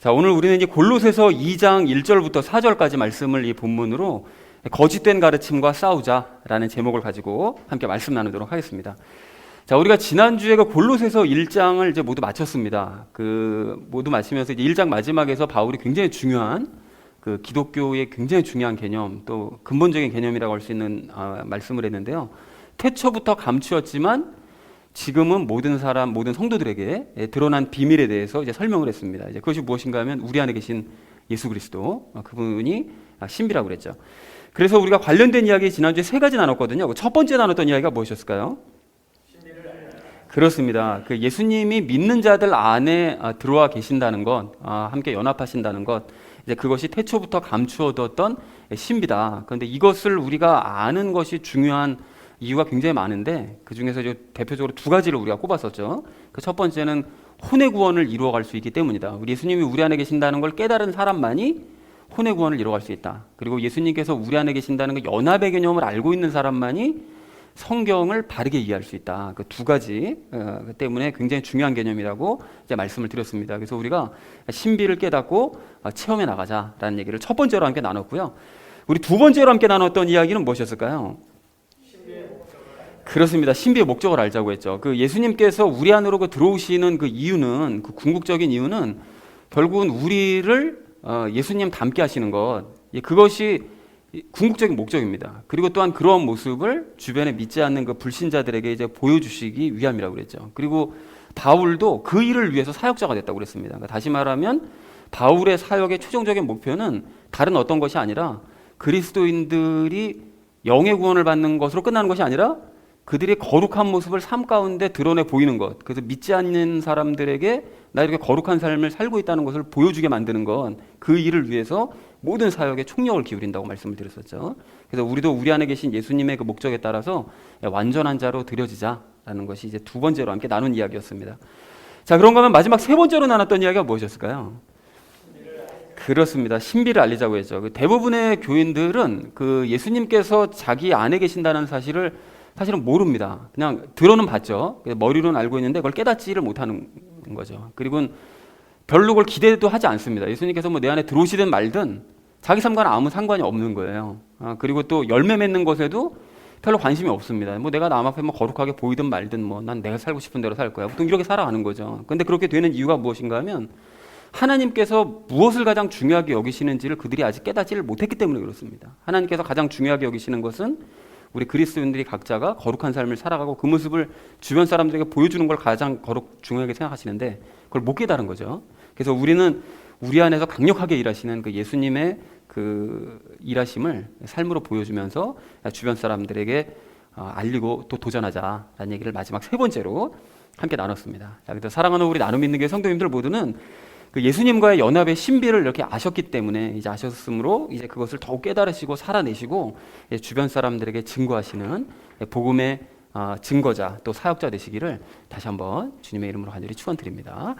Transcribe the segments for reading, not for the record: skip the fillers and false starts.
자, 오늘 우리는 이제 골로새서 2장 1절부터 4절까지 말씀을 이 본문으로 거짓된 가르침과 싸우자라는 제목을 가지고 함께 말씀 나누도록 하겠습니다. 자, 우리가 지난주에 그 골로새서 1장을 이제 모두 마쳤습니다. 모두 마치면서 이제 1장 마지막에서 바울이 굉장히 중요한 기독교의 굉장히 중요한 개념, 또 근본적인 개념이라고 할 수 있는 말씀을 했는데요. 태초부터 감추었지만 지금은 모든 성도들에게 드러난 비밀에 대해서 이제 설명을 했습니다. 이제 그것이 무엇인가 하면 우리 안에 계신 예수 그리스도, 그분이 신비라고 그랬죠. 그래서 우리가 관련된 이야기 지난주에 세 가지 나눴거든요. 첫 번째 나눴던 이야기가 무엇이었을까요? 그렇습니다. 예수님이 믿는 자들 안에 들어와 계신다는 것, 함께 연합하신다는 것, 이제 그것이 태초부터 감추어뒀던 신비다. 그런데 이것을 우리가 아는 것이 중요한 이유가 굉장히 많은데 그 중에서 대표적으로 두 가지를 우리가 꼽았었죠. 그 첫 번째는 혼의 구원을 이루어갈 수 있기 때문이다. 우리 예수님이 우리 안에 계신다는 걸 깨달은 사람만이 혼의 구원을 이루어갈 수 있다. 그리고 예수님께서 우리 안에 계신다는 그 연합의 개념을 알고 있는 사람만이 성경을 바르게 이해할 수 있다. 그 두 가지 때문에 굉장히 중요한 개념이라고 이제 말씀을 드렸습니다. 그래서 우리가 신비를 깨닫고 체험해 나가자라는 얘기를 첫 번째로 함께 나눴고요. 우리 두 번째로 함께 나눴던 이야기는 무엇이었을까요? 그렇습니다. 신비의 목적을 알자고 했죠. 예수님께서 우리 안으로 들어오시는 그 이유는, 그 궁극적인 이유는 결국은 우리를 예수님 닮게 하시는 것, 그것이 궁극적인 목적입니다. 그리고 또한 그러한 모습을 주변에 믿지 않는 그 불신자들에게 이제 보여주시기 위함이라고 그랬죠. 그리고 바울도 그 일을 위해서 사역자가 됐다고 그랬습니다. 그러니까 다시 말하면 바울의 사역의 최종적인 목표는 다른 어떤 것이 아니라 그리스도인들이 영의 구원을 받는 것으로 끝나는 것이 아니라 그들이 거룩한 모습을 삶 가운데 드러내 보이는 것, 그래서 믿지 않는 사람들에게 나 이렇게 거룩한 삶을 살고 있다는 것을 보여주게 만드는 건 그 일을 위해서 모든 사역에 총력을 기울인다고 말씀을 드렸었죠. 그래서 우리도 우리 안에 계신 예수님의 그 목적에 따라서 완전한 자로 드려지자라는 것이 이제 두 번째로 함께 나눈 이야기였습니다. 자, 그런가 하면 마지막 세 번째로 나눴던 이야기가 무엇이었을까요? 그렇습니다. 신비를 알리자고 했죠. 대부분의 교인들은 예수님께서 자기 안에 계신다는 사실은 모릅니다. 그냥 들어는 봤죠. 머리로는 알고 있는데 그걸 깨닫지를 못하는 거죠. 그리고 별로 그걸 기대도 하지 않습니다. 예수님께서 내 안에 들어오시든 말든 자기 삶과는 아무 상관이 없는 거예요. 그리고 또 열매 맺는 것에도 별로 관심이 없습니다. 내가 남 앞에 거룩하게 보이든 말든 난 내가 살고 싶은 대로 살 거야. 보통 이렇게 살아가는 거죠. 그런데 그렇게 되는 이유가 무엇인가 하면 하나님께서 무엇을 가장 중요하게 여기시는지를 그들이 아직 깨닫지를 못했기 때문에 그렇습니다. 하나님께서 가장 중요하게 여기시는 것은 우리 그리스도인들이 각자가 거룩한 삶을 살아가고 그 모습을 주변 사람들에게 보여주는 걸 가장 중요하게 생각하시는데 그걸 못 깨달은 거죠. 그래서 우리는 우리 안에서 강력하게 일하시는 예수님의 일하심을 삶으로 보여주면서 주변 사람들에게 알리고 또 도전하자라는 얘기를 마지막 세 번째로 함께 나눴습니다. 그래서 사랑하는 우리 나눔 있는 교회 성도님들 모두는 예수님과의 연합의 신비를 이렇게 아셨기 때문에 이제 아셨으므로 이제 그것을 더욱 깨달으시고 살아내시고 주변 사람들에게 증거하시는 복음의 증거자 또 사역자 되시기를 다시 한번 주님의 이름으로 간절히 축원드립니다.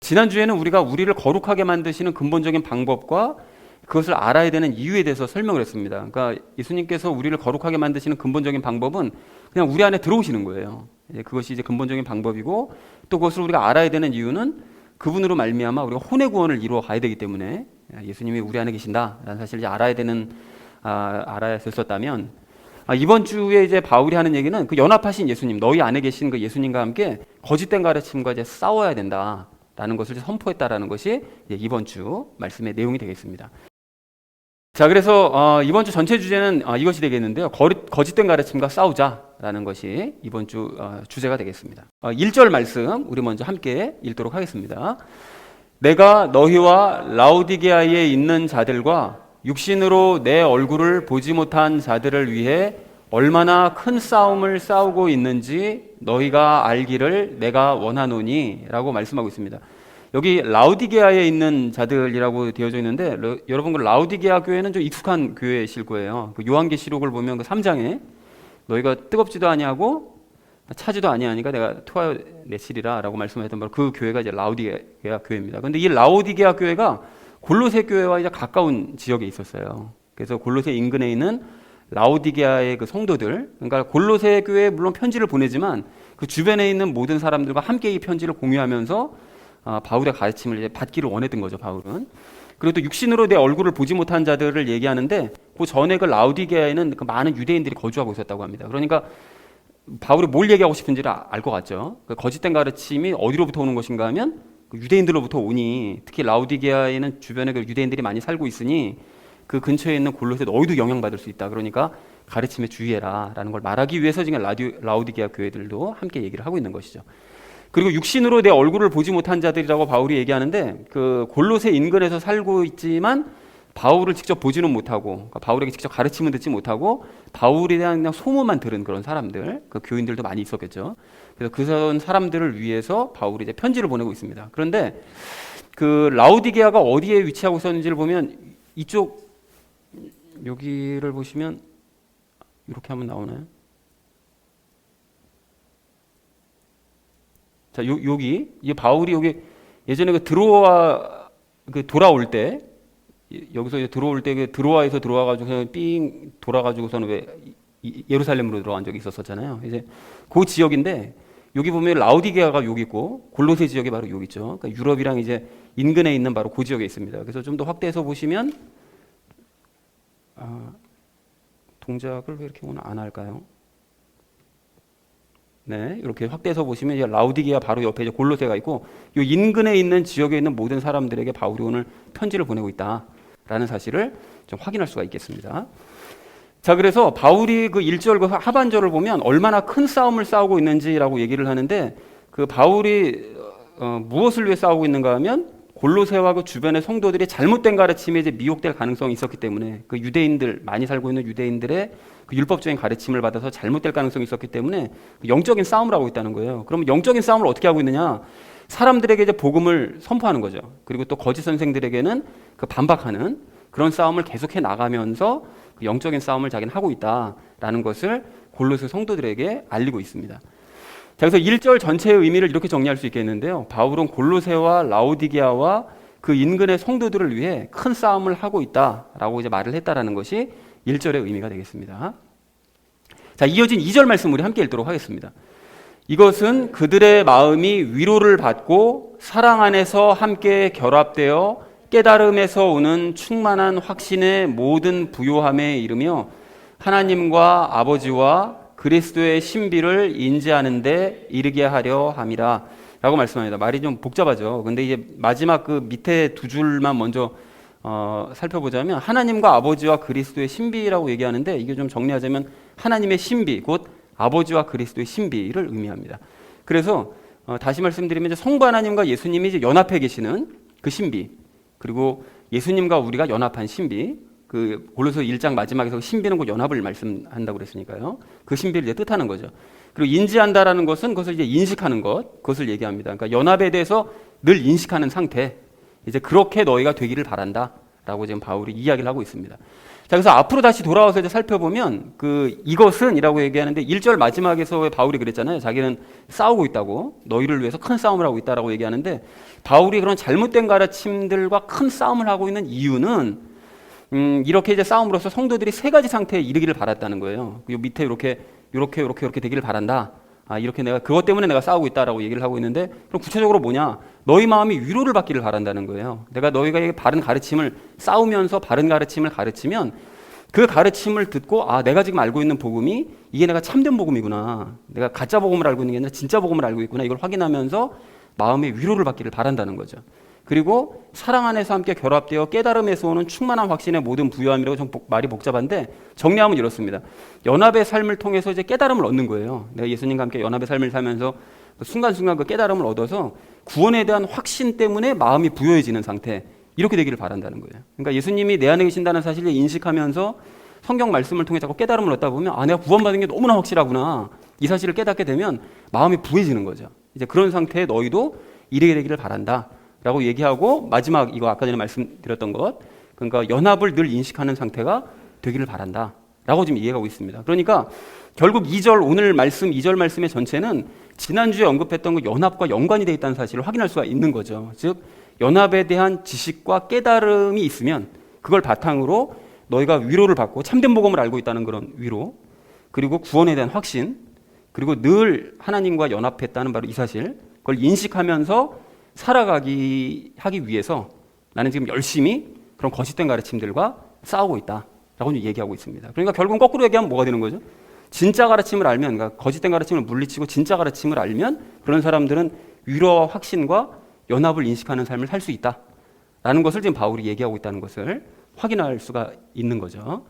지난주에는 우리가 우리를 거룩하게 만드시는 근본적인 방법과 그것을 알아야 되는 이유에 대해서 설명을 했습니다. 그러니까 예수님께서 우리를 거룩하게 만드시는 근본적인 방법은 그냥 우리 안에 들어오시는 거예요. 그것이 이제 근본적인 방법이고 또 그것을 우리가 알아야 되는 이유는 그분으로 말미암아 우리가 혼의 구원을 이루어 가야 되기 때문에 예수님이 우리 안에 계신다라는 사실을 이제 알아야 됐었다면 이번 주에 이제 바울이 하는 얘기는 연합하신 예수님, 너희 안에 계신 예수님과 함께 거짓된 가르침과 이제 싸워야 된다라는 것을 선포했다라는 것이 이번 주 말씀의 내용이 되겠습니다. 자, 그래서 이번 주 전체 주제는 이것이 되겠는데요. 거짓된 가르침과 싸우자라는 것이 이번 주 주제가 되겠습니다. 1절 말씀 우리 먼저 함께 읽도록 하겠습니다. 내가 너희와 라오디게아에 있는 자들과 육신으로 내 얼굴을 보지 못한 자들을 위해 얼마나 큰 싸움을 싸우고 있는지 너희가 알기를 내가 원하노니 라고 말씀하고 있습니다. 여기 라오디게아에 있는 자들이라고 되어져 있는데 여러분 라오디게아 교회는 좀 익숙한 교회이실 거예요. 요한계시록을 보면 3장에 너희가 뜨겁지도 아니하고 차지도 아니하니까 내가 토하여 내치리라 라고 말씀했던 바로 그 교회가 이제 라오디게아 교회입니다. 그런데 이 라오디게아 교회가 골로새 교회와 이제 가까운 지역에 있었어요. 그래서 골로새 인근에 있는 라오디게아의 성도들, 그러니까 골로새 교회에 물론 편지를 보내지만 그 주변에 있는 모든 사람들과 함께 이 편지를 공유하면서 바울의 가르침을 이제 받기를 원했던 거죠, 바울은. 그리고 또 육신으로 내 얼굴을 보지 못한 자들을 얘기하는데 그 전에 그 라우디게아에는 그 많은 유대인들이 거주하고 있었다고 합니다. 그러니까 바울이 뭘 얘기하고 싶은지를 알 것 같죠. 그 거짓된 가르침이 어디로부터 오는 것인가 하면 그 유대인들로부터 오니, 특히 라우디게아에는 주변에 그 유대인들이 많이 살고 있으니 그 근처에 있는 골로새 너희도 영향받을 수 있다. 그러니까 가르침에 주의해라 라는 걸 말하기 위해서 지금 라우디게아 교회들도 함께 얘기를 하고 있는 것이죠. 그리고 육신으로 내 얼굴을 보지 못한 자들이라고 바울이 얘기하는데, 그 골로새 인근에서 살고 있지만 바울을 직접 보지는 못하고, 그러니까 바울에게 직접 가르침은 듣지 못하고 바울에 대한 그냥 소문만 들은 그런 사람들, 그 교인들도 많이 있었겠죠. 그래서 그런 사람들을 위해서 바울이 이제 편지를 보내고 있습니다. 그런데 그 라우디게아가 어디에 위치하고 있었는지를 보면, 이쪽 여기를 보시면 이렇게 하면 나오나요? 자, 여기 이 바울이 여기 예전에 그 드로아 그 돌아올 때, 여기서 이제 들어올 때 그 드로아에서 들어와가지고 그냥 삥 돌아가지고서는 왜 예루살렘으로 들어간 적이 있었잖아요. 이제 그 지역인데, 여기 보면 라우디게아가 여기 있고 골로새 지역이 바로 여기 있죠. 그러니까 유럽이랑 이제 인근에 있는 바로 그 지역에 있습니다. 그래서 좀 더 확대해서 보시면, 동작을 왜 이렇게 오늘 안 할까요? 네, 이렇게 확대해서 보시면 이제 라우디게아 바로 옆에 이제 골로새가 있고, 이 인근에 있는 지역에 있는 모든 사람들에게 바울이 오늘 편지를 보내고 있다라는 사실을 좀 확인할 수가 있겠습니다. 자, 그래서 바울이 그 1절 그 하반절을 보면 얼마나 큰 싸움을 싸우고 있는지라고 얘기를 하는데, 그 바울이 무엇을 위해 싸우고 있는가 하면 골로새와 그 주변의 성도들이 잘못된 가르침에 이제 미혹될 가능성이 있었기 때문에, 그 유대인들, 많이 살고 있는 유대인들의 그 율법적인 가르침을 받아서 잘못될 가능성이 있었기 때문에 영적인 싸움을 하고 있다는 거예요. 그러면 영적인 싸움을 어떻게 하고 있느냐? 사람들에게 이제 복음을 선포하는 거죠. 그리고 또 거짓 선생들에게는 그 반박하는 그런 싸움을 계속해 나가면서 그 영적인 싸움을 자기는 하고 있다라는 것을 골로새 성도들에게 알리고 있습니다. 자, 그래서 1절 전체의 의미를 이렇게 정리할 수 있겠는데요. 바울은 골로새와 라우디게아와 그 인근의 성도들을 위해 큰 싸움을 하고 있다라고 이제 말을 했다라는 것이 1절의 의미가 되겠습니다. 자, 이어진 2절 말씀 우리 함께 읽도록 하겠습니다. 이것은 그들의 마음이 위로를 받고 사랑 안에서 함께 결합되어 깨달음에서 오는 충만한 확신의 모든 부요함에 이르며 하나님과 아버지와 그리스도의 신비를 인지하는 데 이르게 하려 함이라 라고 말씀합니다. 말이 좀 복잡하죠. 근데 이제 마지막 그 밑에 두 줄만 먼저 살펴보자면, 하나님과 아버지와 그리스도의 신비라고 얘기하는데, 이게 좀 정리하자면 하나님의 신비, 곧 아버지와 그리스도의 신비를 의미합니다. 그래서 다시 말씀드리면, 이제 성부 하나님과 예수님이 이제 연합해 계시는 그 신비, 그리고 예수님과 우리가 연합한 신비, 그 골로새 1장 마지막에서 신비는 곧 연합을 말씀한다고 그랬으니까요. 그 신비를 이제 뜻하는 거죠. 그리고 인지한다라는 것은 그것을 이제 인식하는 것, 그것을 얘기합니다. 그러니까 연합에 대해서 늘 인식하는 상태, 이제 그렇게 너희가 되기를 바란다라고 지금 바울이 이야기를 하고 있습니다. 자, 그래서 앞으로 다시 돌아와서 이제 살펴보면, 그 이것은이라고 얘기하는데 1절 마지막에서 왜 바울이 그랬잖아요. 자기는 싸우고 있다고, 너희를 위해서 큰 싸움을 하고 있다라고 얘기하는데, 바울이 그런 잘못된 가르침들과 큰 싸움을 하고 있는 이유는 이렇게 이제 싸움으로써 성도들이 세 가지 상태에 이르기를 바랐다는 거예요. 요 밑에 이렇게 되기를 바란다. 이렇게 내가 그것 때문에 내가 싸우고 있다라고 얘기를 하고 있는데, 그럼 구체적으로 뭐냐? 너희 마음이 위로를 받기를 바란다는 거예요. 내가 너희가 바른 가르침을 싸우면서 바른 가르침을 가르치면 그 가르침을 듣고, 내가 지금 알고 있는 복음이 이게 내가 참된 복음이구나. 내가 가짜 복음을 알고 있는 게 아니라 진짜 복음을 알고 있구나. 이걸 확인하면서 마음의 위로를 받기를 바란다는 거죠. 그리고 사랑 안에서 함께 결합되어 깨달음에서 오는 충만한 확신의 모든 부요함이라고 좀 말이 복잡한데, 정리하면 이렇습니다. 연합의 삶을 통해서 이제 깨달음을 얻는 거예요. 내가 예수님과 함께 연합의 삶을 살면서 순간순간 그 깨달음을 얻어서 구원에 대한 확신 때문에 마음이 부요해지는 상태, 이렇게 되기를 바란다는 거예요. 그러니까 예수님이 내 안에 계신다는 사실을 인식하면서 성경 말씀을 통해 자꾸 깨달음을 얻다 보면, 내가 구원받은 게 너무나 확실하구나, 이 사실을 깨닫게 되면 마음이 부해지는 거죠. 이제 그런 상태에 너희도 이르게 되기를 바란다 라고 얘기하고, 마지막 이거 아까 전에 말씀드렸던 것, 그러니까 연합을 늘 인식하는 상태가 되기를 바란다 라고 지금 이해하고 있습니다. 그러니까 결국 2절, 오늘 말씀 2절 말씀의 전체는 지난주에 언급했던 그 연합과 연관이 되어 있다는 사실을 확인할 수가 있는 거죠. 즉 연합에 대한 지식과 깨달음이 있으면 그걸 바탕으로 너희가 위로를 받고 참된 복음을 알고 있다는 그런 위로, 그리고 구원에 대한 확신, 그리고 늘 하나님과 연합했다는 바로 이 사실, 그걸 인식하면서 하기 위해서 나는 지금 열심히 그런 거짓된 가르침들과 싸우고 있다라고 얘기하고 있습니다. 그러니까 결국은 거꾸로 얘기하면 뭐가 되는 거죠? 진짜 가르침을 알면, 그러니까 거짓된 가르침을 물리치고 진짜 가르침을 알면 그런 사람들은 위로와 확신과 연합을 인식하는 삶을 살 수 있다라는 것을 지금 바울이 얘기하고 있다는 것을 확인할 수가 있는 거죠.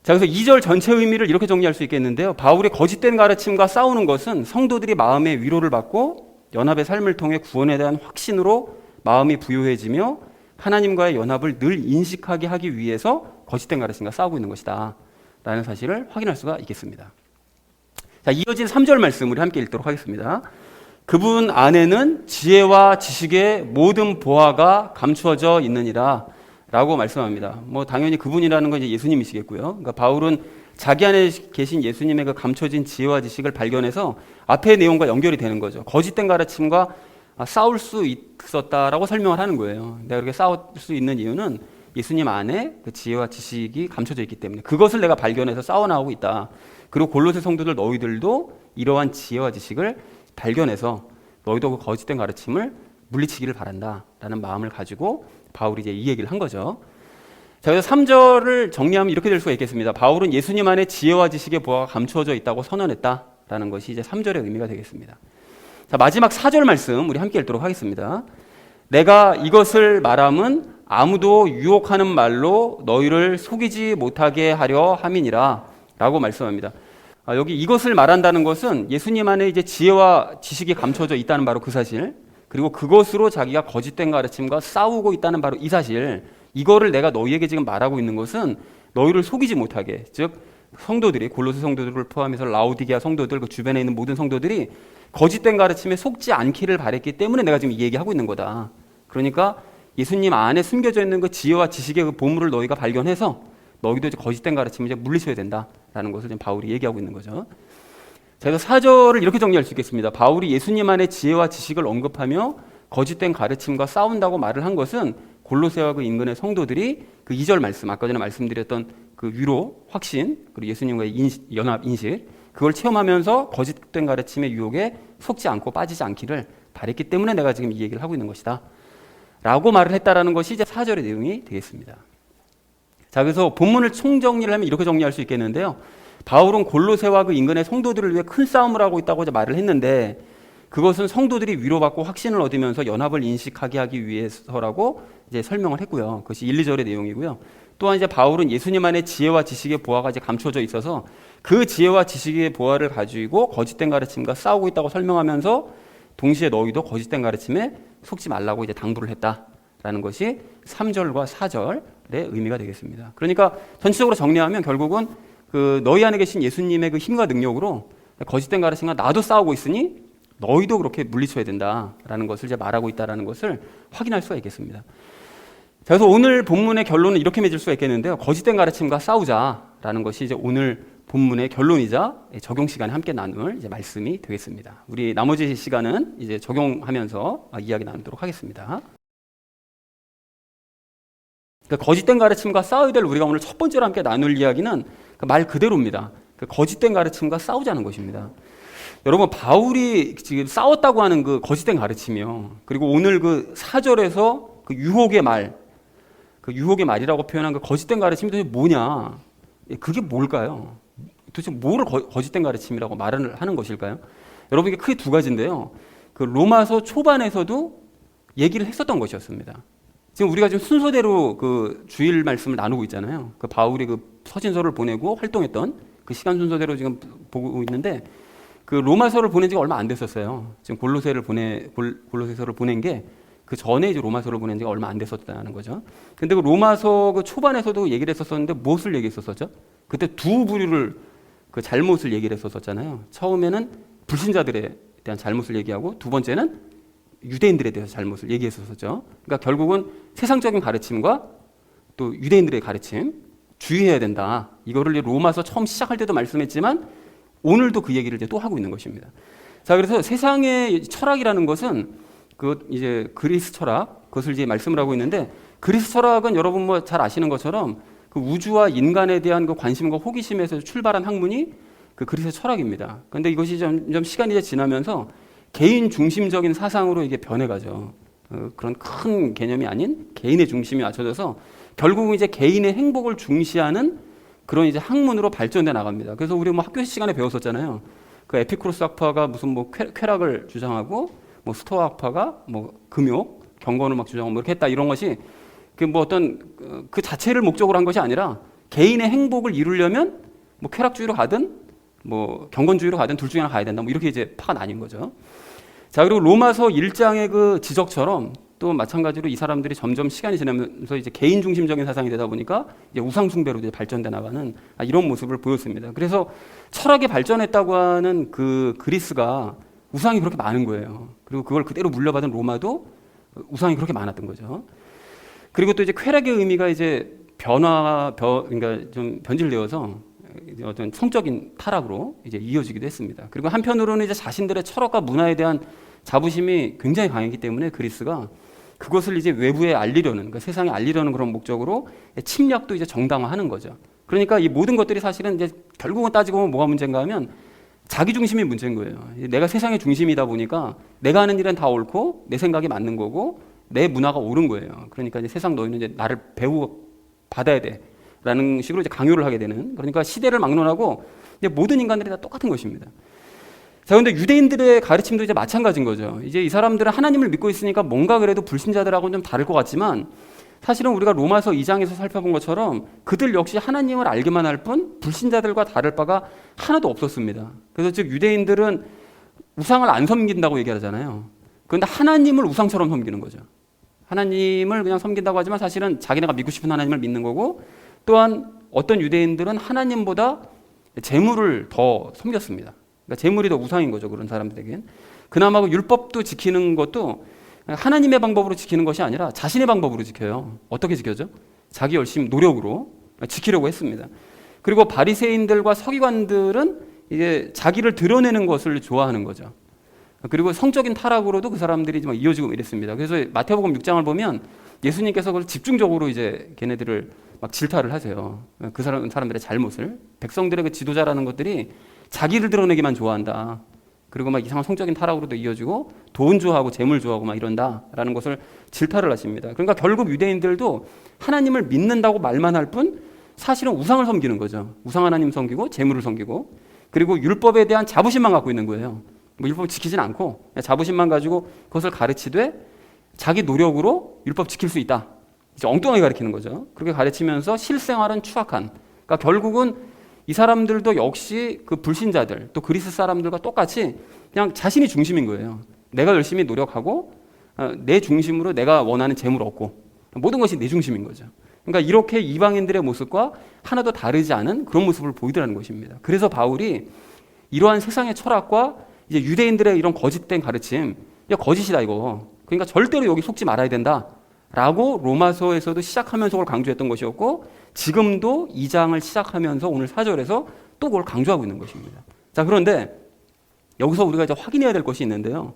자, 그래서 2절 전체 의미를 이렇게 정리할 수 있겠는데요. 바울의 거짓된 가르침과 싸우는 것은 성도들이 마음의 위로를 받고 연합의 삶을 통해 구원에 대한 확신으로 마음이 부요해지며 하나님과의 연합을 늘 인식하게 하기 위해서 거짓된 가르침과 싸우고 있는 것이다 라는 사실을 확인할 수가 있겠습니다. 자, 이어진 3절 말씀 우리 함께 읽도록 하겠습니다. 그분 안에는 지혜와 지식의 모든 보화가 감추어져 있느니라 라고 말씀합니다. 뭐 당연히 그분이라는 건 이제 예수님이시겠고요. 그러니까 바울은 자기 안에 계신 예수님의 그 감춰진 지혜와 지식을 발견해서 앞의 내용과 연결이 되는 거죠. 거짓된 가르침과 싸울 수 있었다라고 설명을 하는 거예요. 내가 그렇게 싸울 수 있는 이유는 예수님 안에 그 지혜와 지식이 감춰져 있기 때문에 그것을 내가 발견해서 싸워나가고 있다. 그리고 골로새 성도들 너희들도 이러한 지혜와 지식을 발견해서 너희도 그 거짓된 가르침을 물리치기를 바란다라는 마음을 가지고 바울이 이제 이 얘기를 한 거죠. 자, 그래서 3절을 정리하면 이렇게 될 수가 있겠습니다. 바울은 예수님 안에 지혜와 지식의 보화가 감추어져 있다고 선언했다라는 것이 이제 3절의 의미가 되겠습니다. 자, 마지막 4절 말씀 우리 함께 읽도록 하겠습니다. 내가 이것을 말함은 아무도 유혹하는 말로 너희를 속이지 못하게 하려 함이니라 라고 말씀합니다. 여기 이것을 말한다는 것은 예수님 안에 이제 지혜와 지식이 감춰져 있다는 바로 그 사실, 그리고 그것으로 자기가 거짓된 가르침과 싸우고 있다는 바로 이 사실, 이거를 내가 너희에게 지금 말하고 있는 것은 너희를 속이지 못하게, 즉 성도들이, 골로새 성도들을 포함해서 라오디게아 성도들, 그 주변에 있는 모든 성도들이 거짓된 가르침에 속지 않기를 바랬기 때문에 내가 지금 이 얘기하고 있는 거다. 그러니까 예수님 안에 숨겨져 있는 그 지혜와 지식의 그 보물을 너희가 발견해서 너희도 이제 거짓된 가르침을 이제 물리쳐야 된다라는 것을 지금 바울이 얘기하고 있는 거죠. 자, 그래서 4절을 이렇게 정리할 수 있겠습니다. 바울이 예수님 안에 지혜와 지식을 언급하며 거짓된 가르침과 싸운다고 말을 한 것은 골로새와 그 인근의 성도들이 그 2절 말씀, 아까 전에 말씀드렸던 그 위로, 확신, 그리고 예수님과의 연합 인식, 그걸 체험하면서 거짓된 가르침의 유혹에 속지 않고 빠지지 않기를 바랬기 때문에 내가 지금 이 얘기를 하고 있는 것이다 라고 말을 했다라는 것이 이제 4절의 내용이 되겠습니다. 자, 그래서 본문을 총정리를 하면 이렇게 정리할 수 있겠는데요. 바울은 골로새와 그 인근의 성도들을 위해 큰 싸움을 하고 있다고 이제 말을 했는데, 그것은 성도들이 위로받고 확신을 얻으면서 연합을 인식하게 하기 위해서라고 이제 설명을 했고요. 그것이 1, 2절의 내용이고요. 또한 이제 바울은 예수님 안에 지혜와 지식의 보화가 이제 감춰져 있어서 그 지혜와 지식의 보화를 가지고 거짓된 가르침과 싸우고 있다고 설명하면서 동시에 너희도 거짓된 가르침에 속지 말라고 이제 당부를 했다라는 것이 3절과 4절의 의미가 되겠습니다. 그러니까 전체적으로 정리하면 결국은 그 너희 안에 계신 예수님의 그 힘과 능력으로 거짓된 가르침과 나도 싸우고 있으니 너희도 그렇게 물리쳐야 된다라는 것을 이제 말하고 있다라는 것을 확인할 수가 있겠습니다. 자, 그래서 오늘 본문의 결론은 이렇게 맺을 수가 있겠는데요. 거짓된 가르침과 싸우자라는 것이 이제 오늘 본문의 결론이자 적용 시간에 함께 나눌 이제 말씀이 되겠습니다. 우리 나머지 시간은 이제 적용하면서 이야기 나누도록 하겠습니다. 그러니까 거짓된 가르침과 싸워야 될 우리가 오늘 첫 번째로 함께 나눌 이야기는 그 말 그대로입니다. 그 거짓된 가르침과 싸우자는 것입니다. 여러분, 바울이 지금 싸웠다고 하는 그 거짓된 가르침이요. 그리고 오늘 그 4절에서 그 유혹의 말, 그 유혹의 말이라고 표현한 그 거짓된 가르침이 도대체 뭐냐? 그게 뭘까요? 도대체 뭐를 거짓된 가르침이라고 말을 하는 것일까요? 여러분, 이게 크게 두 가지인데요. 그 로마서 초반에서도 얘기를 했었던 것이었습니다. 지금 우리가 지금 순서대로 그 주일 말씀을 나누고 있잖아요. 그 바울이 그 서신서를 보내고 활동했던 그 시간 순서대로 지금 보고 있는데, 그 로마서를 보낸 지가 얼마 안 됐었어요. 지금 골로새서를 보낸 게 그 전에 이제 로마서를 보낸 지가 얼마 안 됐었다는 거죠. 근데 그 로마서 그 초반에서도 얘기를 했었었는데 무엇을 얘기했었었죠? 그때 두 부류를 그 잘못을 얘기를 했었었잖아요. 처음에는 불신자들에 대한 잘못을 얘기하고, 두 번째는 유대인들에 대해서 잘못을 얘기했었었죠. 그러니까 결국은 세상적인 가르침과 또 유대인들의 가르침 주의해야 된다. 이거를 로마서 처음 시작할 때도 말씀했지만 오늘도 그 얘기를 이제 또 하고 있는 것입니다. 자, 그래서 세상의 철학이라는 것은 그 이제 그리스 철학, 그것을 이제 말씀을 하고 있는데, 그리스 철학은 여러분 뭐 잘 아시는 것처럼 그 우주와 인간에 대한 그 관심과 호기심에서 출발한 학문이 그 그리스 철학입니다. 그런데 이것이 점점 시간이 이제 지나면서 개인 중심적인 사상으로 이게 변해가죠. 그런 큰 개념이 아닌 개인의 중심이 맞춰져서 결국은 이제 개인의 행복을 중시하는 그런 이제 학문으로 발전돼 나갑니다. 그래서 우리 뭐 학교 시간에 배웠었잖아요. 그 에피쿠로스 학파가 무슨 뭐 쾌락을 주장하고 뭐 스토아 학파가 뭐 금욕, 경건을 막 주장하고 뭐 이렇게 했다 이런 것이 그 뭐 어떤 그 자체를 목적으로 한 것이 아니라 개인의 행복을 이루려면 뭐 쾌락주의로 가든 뭐 경건주의로 가든 둘 중에 하나 가야 된다. 뭐 이렇게 이제 파가 나뉜 거죠. 자, 그리고 로마서 1장의 그 지적처럼 또 마찬가지로 이 사람들이 점점 시간이 지나면서 이제 개인 중심적인 사상이 되다 보니까 이제 우상 숭배로 이제 발전돼 나가는 이런 모습을 보였습니다. 그래서 철학이 발전했다고 하는 그 그리스가 우상이 그렇게 많은 거예요. 그리고 그걸 그대로 물려받은 로마도 우상이 그렇게 많았던 거죠. 그리고 또 이제 쾌락의 의미가 이제 그러니까 좀 변질되어서 이제 어떤 성적인 타락으로 이제 이어지기도 했습니다. 그리고 한편으로는 이제 자신들의 철학과 문화에 대한 자부심이 굉장히 강했기 때문에 그리스가 그것을 이제 외부에 알리려는, 그러니까 세상에 알리려는 그런 목적으로 침략도 이제 정당화하는 거죠. 그러니까 이 모든 것들이 사실은 이제 결국은 따지고 보면 뭐가 문제인가 하면 자기 중심이 문제인 거예요. 내가 세상의 중심이다 보니까 내가 하는 일은 다 옳고 내 생각이 맞는 거고 내 문화가 옳은 거예요. 그러니까 이제 세상 너희는 이제 나를 배우 받아야 돼. 라는 식으로 이제 강요를 하게 되는, 그러니까 시대를 막론하고 이제 모든 인간들이 다 똑같은 것입니다. 자, 근데 유대인들의 가르침도 이제 마찬가지인 거죠. 이제 이 사람들은 하나님을 믿고 있으니까 뭔가 그래도 불신자들하고는 좀 다를 것 같지만 사실은 우리가 로마서 2장에서 살펴본 것처럼 그들 역시 하나님을 알기만 할 뿐 불신자들과 다를 바가 하나도 없었습니다. 그래서 즉 유대인들은 우상을 안 섬긴다고 얘기하잖아요. 그런데 하나님을 우상처럼 섬기는 거죠. 하나님을 그냥 섬긴다고 하지만 사실은 자기네가 믿고 싶은 하나님을 믿는 거고, 또한 어떤 유대인들은 하나님보다 재물을 더 섬겼습니다. 그러니까 재물이 더 우상인 거죠, 그런 사람들에겐. 그나마 그 율법도 지키는 것도 하나님의 방법으로 지키는 것이 아니라 자신의 방법으로 지켜요. 어떻게 지켜죠? 자기 열심 노력으로 지키려고 했습니다. 그리고 바리새인들과 서기관들은 이제 자기를 드러내는 것을 좋아하는 거죠. 그리고 성적인 타락으로도 그 사람들이 막 이어지고 이랬습니다. 그래서 마태복음 6장을 보면 예수님께서 그걸 집중적으로 이제 걔네들을 막 질타를 하세요. 그 사람들의 잘못을. 백성들의 그 지도자라는 것들이 자기를 드러내기만 좋아한다. 그리고 막 이상한 성적인 타락으로도 이어지고 돈 좋아하고 재물 좋아하고 막 이런다라는 것을 질타를 하십니다. 그러니까 결국 유대인들도 하나님을 믿는다고 말만 할 뿐 사실은 우상을 섬기는 거죠. 우상 하나님 섬기고 재물을 섬기고, 그리고 율법에 대한 자부심만 갖고 있는 거예요. 뭐 율법 지키진 않고 자부심만 가지고 그것을 가르치되 자기 노력으로 율법 지킬 수 있다. 이제 엉뚱하게 가르치는 거죠. 그렇게 가르치면서 실생활은 추악한. 그러니까 결국은 이 사람들도 역시 그 불신자들 또 그리스 사람들과 똑같이 그냥 자신이 중심인 거예요. 내가 열심히 노력하고 내 중심으로 내가 원하는 재물을 얻고 모든 것이 내 중심인 거죠. 그러니까 이렇게 이방인들의 모습과 하나도 다르지 않은 그런 모습을 보이더라는 것입니다. 그래서 바울이 이러한 세상의 철학과 이제 유대인들의 이런 거짓된 가르침, 야 거짓이다 이거. 그러니까 절대로 여기 속지 말아야 된다라고 로마서에서도 시작하면서 그걸 강조했던 것이었고, 지금도 2장을 시작하면서 오늘 4절에서 또 그걸 강조하고 있는 것입니다. 자, 그런데 여기서 우리가 이제 확인해야 될 것이 있는데요.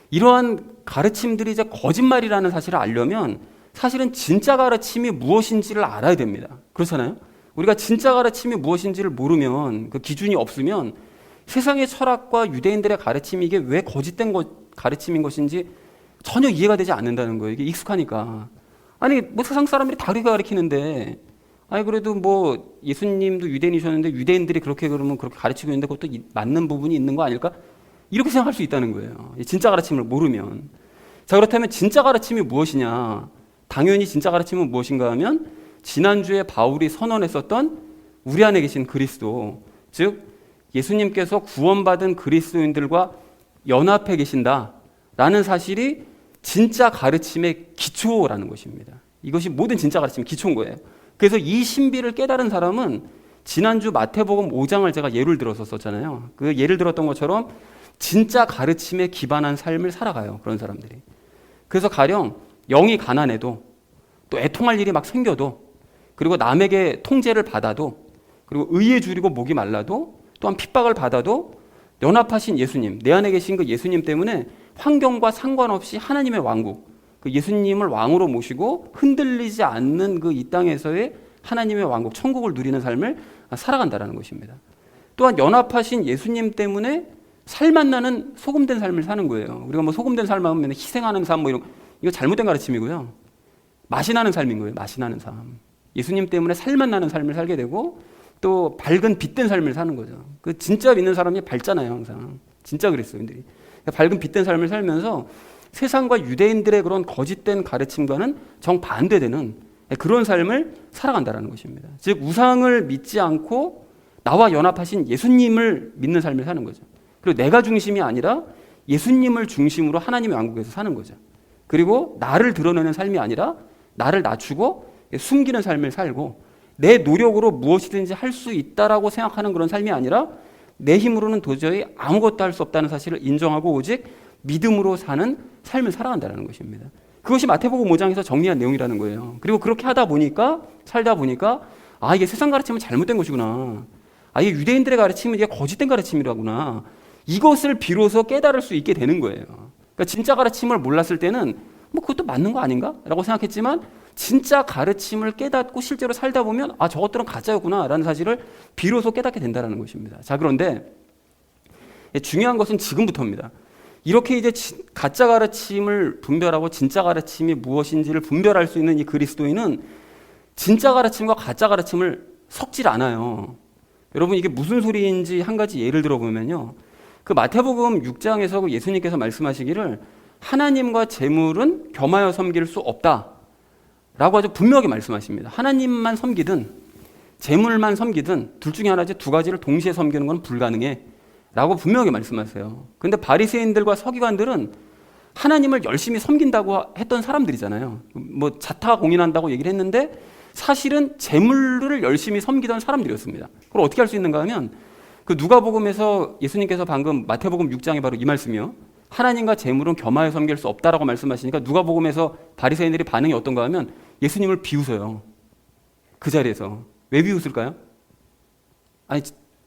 이러한 가르침들이 이제 거짓말이라는 사실을 알려면 사실은 진짜 가르침이 무엇인지를 알아야 됩니다. 그렇잖아요? 우리가 진짜 가르침이 무엇인지를 모르면, 그 기준이 없으면 세상의 철학과 유대인들의 가르침이 이게 왜 거짓된 가르침인 것인지 전혀 이해가 되지 않는다는 거예요. 이게 익숙하니까. 아니 뭐 세상 사람들이 다 그렇게 가르치는데, 아니 그래도 뭐 예수님도 유대인이셨는데 유대인들이 그렇게 그러면 그렇게 가르치고 있는데 그것도 맞는 부분이 있는 거 아닐까? 이렇게 생각할 수 있다는 거예요. 진짜 가르침을 모르면. 자, 그렇다면 진짜 가르침이 무엇이냐? 당연히 진짜 가르침은 무엇인가 하면 지난주에 바울이 선언했었던 우리 안에 계신 그리스도, 즉 예수님께서 구원받은 그리스도인들과 연합해 계신다라는 사실이 진짜 가르침의 기초라는 것입니다. 이것이 모든 진짜 가르침의 기초인 거예요. 그래서 이 신비를 깨달은 사람은 지난주 마태복음 5장을 제가 예를 들었었잖아요. 그 예를 들었던 것처럼 진짜 가르침에 기반한 삶을 살아가요. 그런 사람들이. 그래서 가령 영이 가난해도, 또 애통할 일이 막 생겨도, 그리고 남에게 통제를 받아도, 그리고 의에 줄이고 목이 말라도, 또한 핍박을 받아도 연합하신 예수님, 내 안에 계신 그 예수님 때문에 환경과 상관없이 하나님의 왕국, 그 예수님을 왕으로 모시고 흔들리지 않는 그 이 땅에서의 하나님의 왕국, 천국을 누리는 삶을 살아간다는 것입니다. 또한 연합하신 예수님 때문에 살맛 나는 소금된 삶을 사는 거예요. 우리가 뭐 소금된 삶 하면 희생하는 삶 뭐 이런 이거 잘못된 가르침이고요. 맛이 나는 삶인 거예요. 맛이 나는 삶. 예수님 때문에 살맛 나는 삶을 살게 되고 또 밝은 빛된 삶을 사는 거죠. 그 진짜 믿는 사람이 밝잖아요, 항상. 진짜 그리스도인들이. 밝은 빛된 삶을 살면서 세상과 유대인들의 그런 거짓된 가르침과는 정반대되는 그런 삶을 살아간다는 것입니다. 즉 우상을 믿지 않고 나와 연합하신 예수님을 믿는 삶을 사는 거죠. 그리고 내가 중심이 아니라 예수님을 중심으로 하나님의 왕국에서 사는 거죠. 그리고 나를 드러내는 삶이 아니라 나를 낮추고 숨기는 삶을 살고 내 노력으로 무엇이든지 할 수 있다라고 생각하는 그런 삶이 아니라 내 힘으로는 도저히 아무것도 할 수 없다는 사실을 인정하고 오직 믿음으로 사는 삶을 살아간다는 것입니다. 그것이 마태복음 5장에서 정리한 내용이라는 거예요. 그리고 그렇게 하다 보니까 살다 보니까 아 이게 세상 가르침은 잘못된 것이구나. 아 이게 유대인들의 가르침은 이게 거짓된 가르침이라구나. 이것을 비로소 깨달을 수 있게 되는 거예요. 그러니까 진짜 가르침을 몰랐을 때는 뭐 그것도 맞는 거 아닌가? 라고 생각했지만 진짜 가르침을 깨닫고 실제로 살다 보면 아 저것들은 가짜였구나 라는 사실을 비로소 깨닫게 된다는 것입니다. 자 그런데 중요한 것은 지금부터입니다. 이렇게 이제 가짜 가르침을 분별하고 진짜 가르침이 무엇인지를 분별할 수 있는 이 그리스도인은 진짜 가르침과 가짜 가르침을 섞질 않아요. 여러분 이게 무슨 소리인지 한 가지 예를 들어보면요. 그 마태복음 6장에서 예수님께서 말씀하시기를 하나님과 재물은 겸하여 섬길 수 없다 라고 아주 분명하게 말씀하십니다. 하나님만 섬기든 재물만 섬기든 둘 중에 하나지 두 가지를 동시에 섬기는 건 불가능해 라고 분명하게 말씀하세요. 그런데 바리새인들과 서기관들은 하나님을 열심히 섬긴다고 했던 사람들이잖아요. 뭐 자타공인한다고 얘기를 했는데 사실은 재물을 열심히 섬기던 사람들이었습니다. 그걸 어떻게 할 수 있는가 하면 그 누가복음에서 예수님께서 방금 마태복음 6장에 바로 이 말씀이요. 하나님과 재물은 겸하여 섬길 수 없다라고 말씀하시니까 누가복음에서 바리새인들이 반응이 어떤가 하면 예수님을 비웃어요. 그 자리에서. 왜 비웃을까요? 아니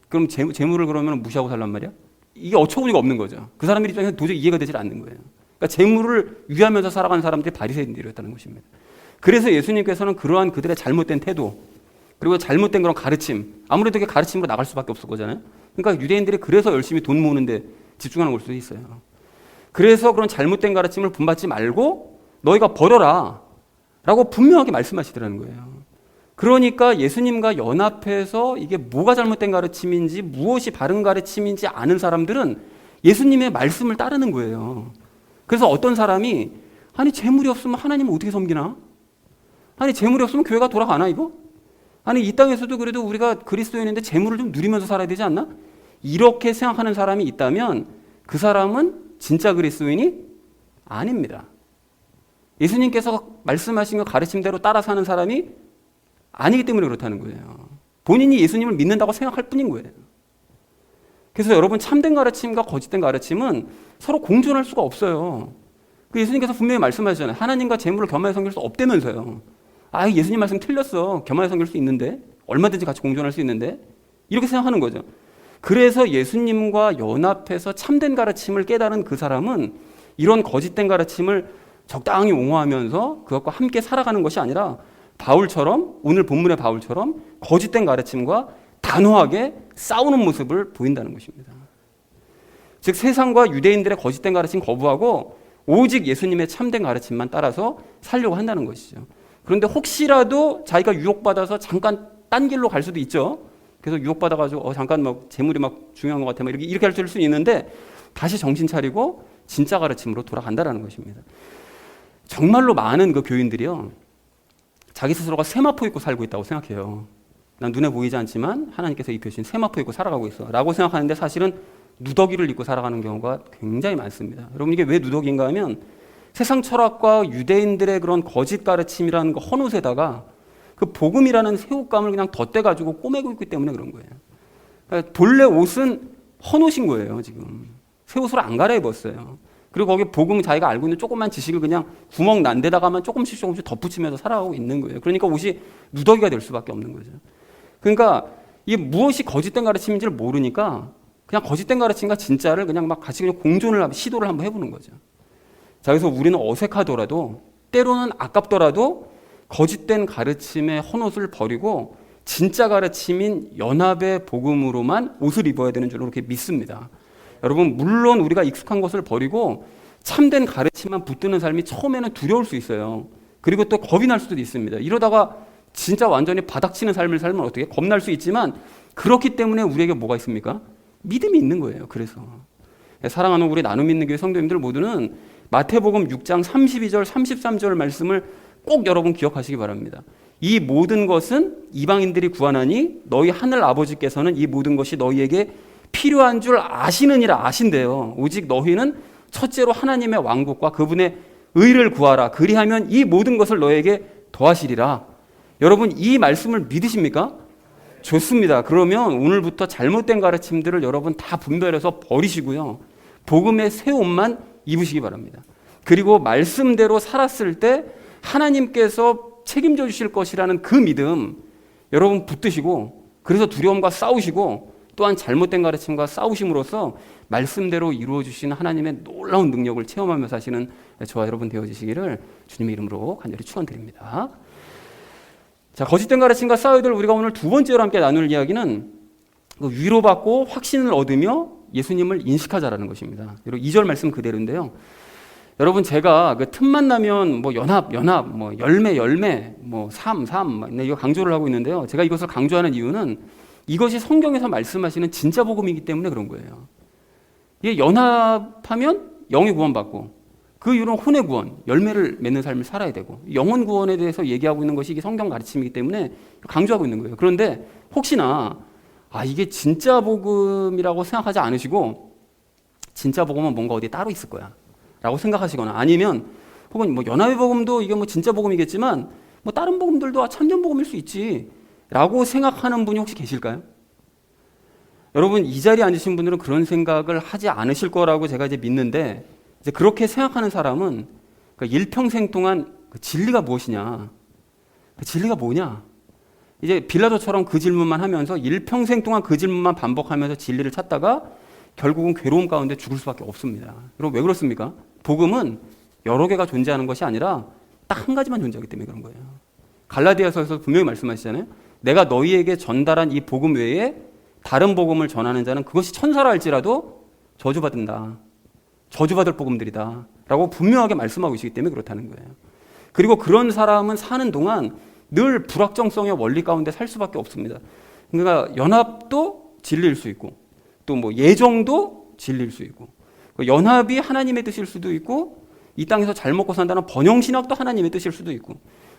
그럼 재물을 그러면 무시하고 살란 말이야? 이게 어처구니가 없는 거죠. 그 사람들 입장에서 도저히 이해가 되질 않는 거예요. 그러니까 재물을 위하면서 살아가는 사람들이 바리새인들이었다는 것입니다. 그래서 예수님께서는 그러한 그들의 잘못된 태도 그리고 잘못된 그런 가르침 아무래도 그게 가르침으로 나갈 수밖에 없을 거잖아요. 그러니까 유대인들이 그래서 열심히 돈 모으는데 집중하는 걸 수도 있어요. 그래서 그런 잘못된 가르침을 본받지 말고 너희가 버려라 라고 분명하게 말씀하시더라는 거예요. 그러니까 예수님과 연합해서 이게 뭐가 잘못된 가르침인지 무엇이 바른 가르침인지 아는 사람들은 예수님의 말씀을 따르는 거예요. 그래서 어떤 사람이 아니 재물이 없으면 하나님을 어떻게 섬기나? 아니 재물이 없으면 교회가 돌아가나 이거? 아니 이 땅에서도 그래도 우리가 그리스도인인데 재물을 좀 누리면서 살아야 되지 않나? 이렇게 생각하는 사람이 있다면 그 사람은 진짜 그리스도인이 아닙니다. 예수님께서 말씀하신 것 가르침대로 따라 사는 사람이 아니기 때문에 그렇다는 거예요. 본인이 예수님을 믿는다고 생각할 뿐인 거예요. 그래서 여러분 참된 가르침과 거짓된 가르침은 서로 공존할 수가 없어요. 예수님께서 분명히 말씀하셨잖아요. 하나님과 재물을 겸하여 섬길 수 없다면서요. 아 예수님 말씀 틀렸어. 겸하여 섬길 수 있는데 얼마든지 같이 공존할 수 있는데 이렇게 생각하는 거죠. 그래서 예수님과 연합해서 참된 가르침을 깨달은 그 사람은 이런 거짓된 가르침을 적당히 옹호하면서 그것과 함께 살아가는 것이 아니라 바울처럼 오늘 본문의 바울처럼 거짓된 가르침과 단호하게 싸우는 모습을 보인다는 것입니다. 즉 세상과 유대인들의 거짓된 가르침 거부하고 오직 예수님의 참된 가르침만 따라서 살려고 한다는 것이죠. 그런데 혹시라도 자기가 유혹받아서 잠깐 딴 길로 갈 수도 있죠. 그래서 유혹받아가지고 잠깐 막 재물이 막 중요한 것 같아 막 이렇게 할 수는 있는데 다시 정신 차리고 진짜 가르침으로 돌아간다는 것입니다. 정말로 많은 그 교인들이요. 자기 스스로가 세마포 입고 살고 있다고 생각해요. 난 눈에 보이지 않지만 하나님께서 입혀주신 세마포 입고 살아가고 있어 라고 생각하는데 사실은 누더기를 입고 살아가는 경우가 굉장히 많습니다. 여러분 이게 왜 누더기인가 하면 세상 철학과 유대인들의 그런 거짓 가르침이라는 그 헌옷에다가 그 복음이라는 새옷감을 그냥 덧대가지고 꼬매고 있기 때문에 그런 거예요. 그러니까 본래 옷은 헌옷인 거예요. 지금 새옷으로 안 갈아입었어요. 그리고 거기 복음 자기가 알고 있는 조그만 지식을 그냥 구멍 난 데다가만 조금씩 덧붙이면서 살아가고 있는 거예요. 그러니까 옷이 누더기가 될 수밖에 없는 거죠. 그러니까 이게 무엇이 거짓된 가르침인지를 모르니까 그냥 거짓된 가르침과 진짜를 그냥 막 같이 그냥 공존을 시도를 한번 해보는 거죠. 자, 그래서 우리는 어색하더라도 때로는 아깝더라도 거짓된 가르침의 헌옷을 버리고 진짜 가르침인 연합의 복음으로만 옷을 입어야 되는 줄로 그렇게 믿습니다. 여러분 물론 우리가 익숙한 것을 버리고 참된 가르침만 붙드는 삶이 처음에는 두려울 수 있어요. 그리고 또 겁이 날 수도 있습니다. 이러다가 진짜 완전히 바닥치는 삶을 살면 어떻게 겁날 수 있지만 그렇기 때문에 우리에게 뭐가 있습니까? 믿음이 있는 거예요. 그래서 사랑하는 우리 나눔 있는 교회 성도님들 모두는 마태복음 6장 32절 33절 말씀을 꼭 여러분 기억하시기 바랍니다. 이 모든 것은 이방인들이 구하나니 너희 하늘 아버지께서는 이 모든 것이 너희에게 필요한 줄 아시느니라. 아신대요. 오직 너희는 첫째로 하나님의 왕국과 그분의 의를 구하라. 그리하면 이 모든 것을 너에게 더하시리라. 여러분 이 말씀을 믿으십니까? 좋습니다. 그러면 오늘부터 잘못된 가르침들을 여러분 다 분별해서 버리시고요. 복음의 새 옷만 입으시기 바랍니다. 그리고 말씀대로 살았을 때 하나님께서 책임져 주실 것이라는 그 믿음 여러분 붙드시고 그래서 두려움과 싸우시고 또한 잘못된 가르침과 싸우심으로써 말씀대로 이루어 주시는 하나님의 놀라운 능력을 체험하며 사시는 저와 여러분 되어지시기를 주님의 이름으로 간절히 축원드립니다. 자, 거짓된 가르침과 싸워야 될 우리가 오늘 두 번째로 함께 나눌 이야기는 위로받고 확신을 얻으며 예수님을 인식하자라는 것입니다. 2절 말씀 그대로인데요. 여러분 제가 그 틈만 나면 뭐 연합, 뭐 열매, 뭐 삶, 이거 강조를 하고 있는데요. 제가 이것을 강조하는 이유는 이것이 성경에서 말씀하시는 진짜 복음이기 때문에 그런 거예요. 이게 연합하면 영의 구원받고 그 이유는 혼의 구원, 열매를 맺는 삶을 살아야 되고 영혼 구원에 대해서 얘기하고 있는 것이 이게 성경 가르침이기 때문에 강조하고 있는 거예요. 그런데 혹시나 이게 진짜 복음이라고 생각하지 않으시고 진짜 복음은 뭔가 어디 따로 있을 거야 라고 생각하시거나 아니면 혹은 뭐 연합의 복음도 이게 뭐 진짜 복음이겠지만 뭐 다른 복음들도 참된 복음일 수 있지 라고 생각하는 분이 혹시 계실까요? 여러분 이 자리에 앉으신 분들은 그런 생각을 하지 않으실 거라고 제가 이제 믿는데 이제 그렇게 생각하는 사람은 그러니까 일평생 동안 그 진리가 무엇이냐, 그 진리가 뭐냐, 이제 빌라도처럼 그 질문만 하면서 일평생 동안 그 질문만 반복하면서 진리를 찾다가 결국은 괴로움 가운데 죽을 수밖에 없습니다. 여러분 왜 그렇습니까? 복음은 여러 개가 존재하는 것이 아니라 딱 한 가지만 존재하기 때문에 그런 거예요. 갈라디아서에서 분명히 말씀하시잖아요. 내가 너희에게 전달한 이 복음 외에 다른 복음을 전하는 자는 그것이 천사라 할지라도 저주받는다. 저주받을 복음들이다 라고 분명하게 말씀하고 계시기 때문에 그렇다는 거예요. 그리고 그런 사람은 사는 동안 늘 불확정성의 원리 가운데 살 수밖에 없습니다. 그러니까 연합도 진리일 수 있고 또 뭐 예정도 진리일 수 있고 연합이 하나님의 뜻일 수도 있고 이 땅에서 잘 먹고 산다는 번영신학도 하나님의 뜻일 수도 있고